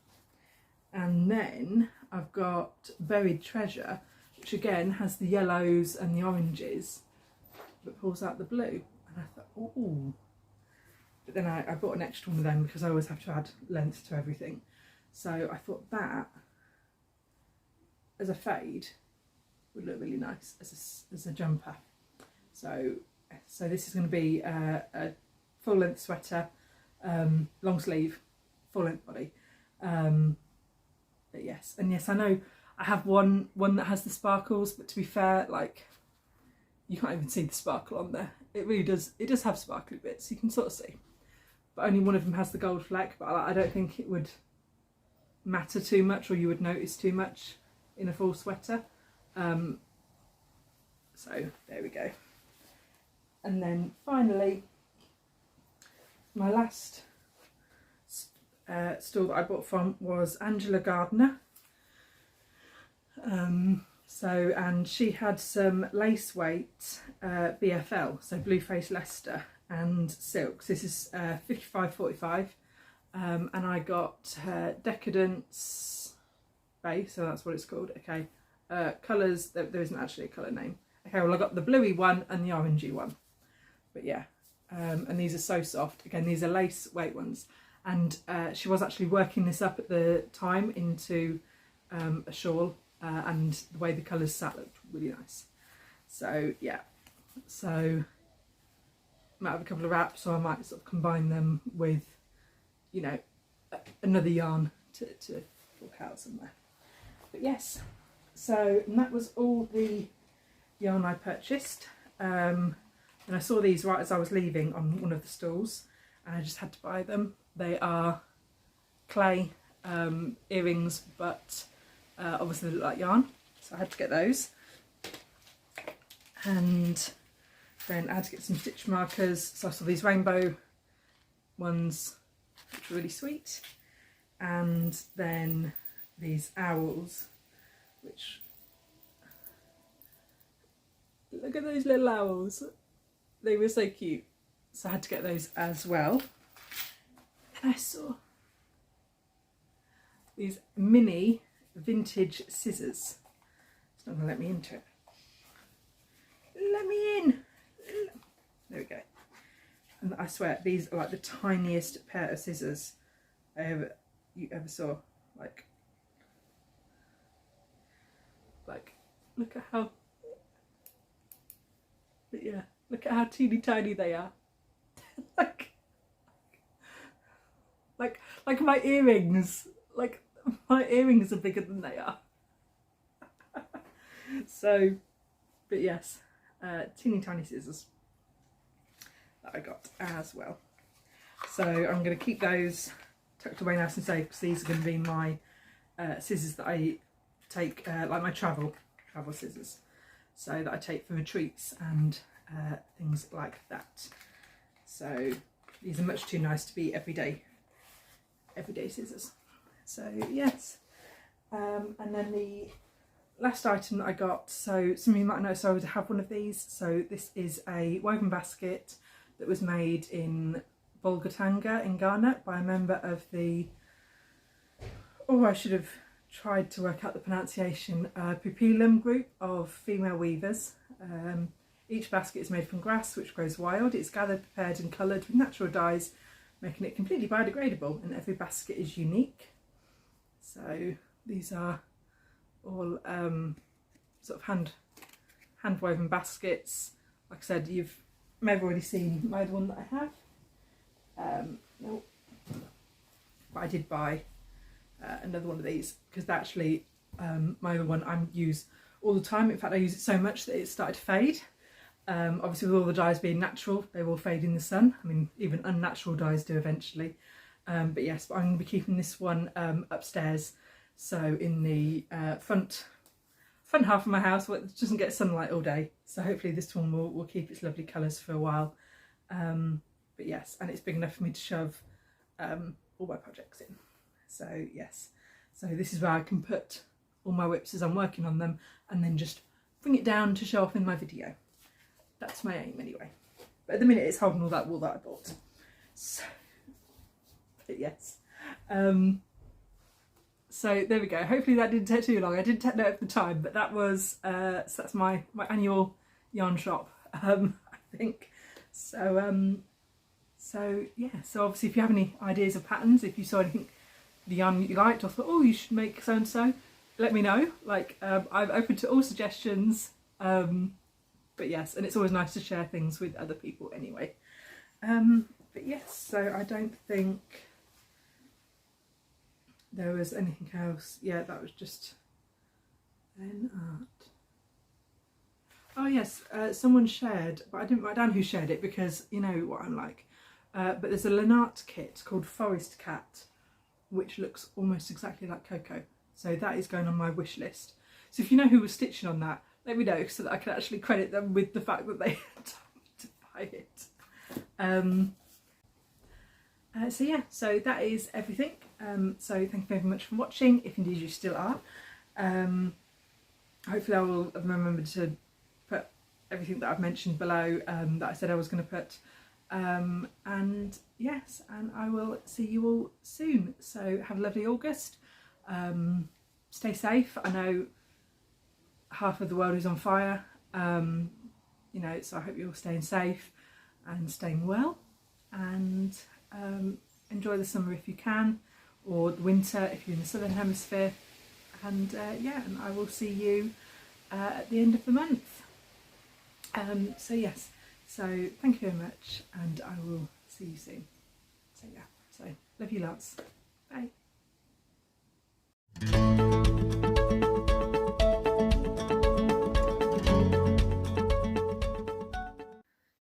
And then I've got Buried Treasure, which again has the yellows and the oranges, but pulls out the blue. And I thought, ooh. But then I bought an extra one of them because I always have to add length to everything. So I thought that, as a fade, would look really nice as a jumper. So this is going to be a full length sweater, long sleeve, full length body. But yes, and yes, I know I have one that has the sparkles, but to be fair, like, you can't even see the sparkle on there. It really does, it does have sparkly bits, you can sort of see. But only one of them has the gold fleck, but I don't think it would matter too much, or you would notice too much in a full sweater. So there we go. And then finally, my last store that I bought from was Angela Gardner. And she had some lace weight BFL, so Blue Face Leicester and silks. This is 55.45, and I got her Decadence base, so that's what it's called. Okay, colours, there isn't actually a colour name. Okay, well I got the bluey one and the orangey one, but yeah, and these are so soft. Again, these are lace weight ones. And she was actually working this up at the time into a shawl, and the way the colours sat looked really nice. So yeah, so I might have a couple of wraps, so I might sort of combine them with, you know, another yarn to fork out somewhere. But yes, So, and that was all the yarn I purchased. And I saw these right as I was leaving on one of the stalls, and I just had to buy them. They are clay earrings, but obviously they look like yarn, so I had to get those. And then I had to get some stitch markers, so I saw these rainbow ones, which were really sweet, and then these owls, which, look at those little owls, they were so cute, so I had to get those as well. And I saw these mini vintage scissors. It's not going to let me into it. Let me in! There we go. And I swear, these are like the tiniest pair of scissors you ever saw. Like, look at how, yeah, look at how teeny tiny they are. like my earrings. Like, my earrings are bigger than they are. So, but yes, teeny tiny scissors that I got as well. So I'm going to keep those tucked away nice and safe, because these are going to be my scissors that I take, like my travel scissors, so that I take for retreats and things like that. So these are much too nice to be everyday scissors. So yes, and then the last item that I got, so some of you might know, so I would have one of these. So this is a woven basket that was made in Bolgatanga in Ghana by a member of the, I should have tried to work out the pronunciation, Pupilum group of female weavers. Each basket is made from grass which grows wild. It's gathered, prepared and coloured with natural dyes, making it completely biodegradable, and every basket is unique. So these are all sort of hand woven baskets. Like I said, you've may have already seen my other one that I have. No, but I did buy another one of these, because actually my other one I use all the time. In fact, I use it so much that it started to fade. Obviously with all the dyes being natural, they will fade in the sun. I mean, even unnatural dyes do eventually. But yes, but I'm going to be keeping this one upstairs, so in the front half of my house, where it doesn't get sunlight all day. So hopefully this one will keep its lovely colours for a while. But yes, and it's big enough for me to shove all my projects in. So yes, so this is where I can put all my whips as I'm working on them, and then just bring it down to show off in my video. That's my aim anyway. But at the minute it's holding all that wool that I bought. So, but yes. So there we go. Hopefully that didn't take too long. I didn't take note of the time, but that was, so that's my annual yarn shop, I think. So, so yeah, so obviously if you have any ideas of patterns, if you saw anything, the yarn that you liked, or thought, oh, you should make so and so, let me know. Like, I'm open to all suggestions. But yes, and it's always nice to share things with other people anyway. But yes, so I don't think there was anything else. Yeah, that was just an art. Oh yes, someone shared, but I didn't write down who shared it, because you know what I'm like. But there's a Lynart kit called Forest Cat, which looks almost exactly like Coco. So that is going on my wish list. So if you know who was stitching on that, let me know, so that I can actually credit them with the fact that they told me to buy it. So yeah, so that is everything. So thank you very much for watching, if indeed you still are. Hopefully I will have remembered to put everything that I've mentioned below, that I said I was going to put. And yes, and I will see you all soon. So have a lovely August. Stay safe. I know half of the world is on fire, you know, so I hope you're all staying safe and staying well, and enjoy the summer if you can, or the winter if you're in the southern hemisphere. And yeah, and I will see you at the end of the month. So yes, so thank you very much, and I will see you soon. So yeah, so love you lots. Bye.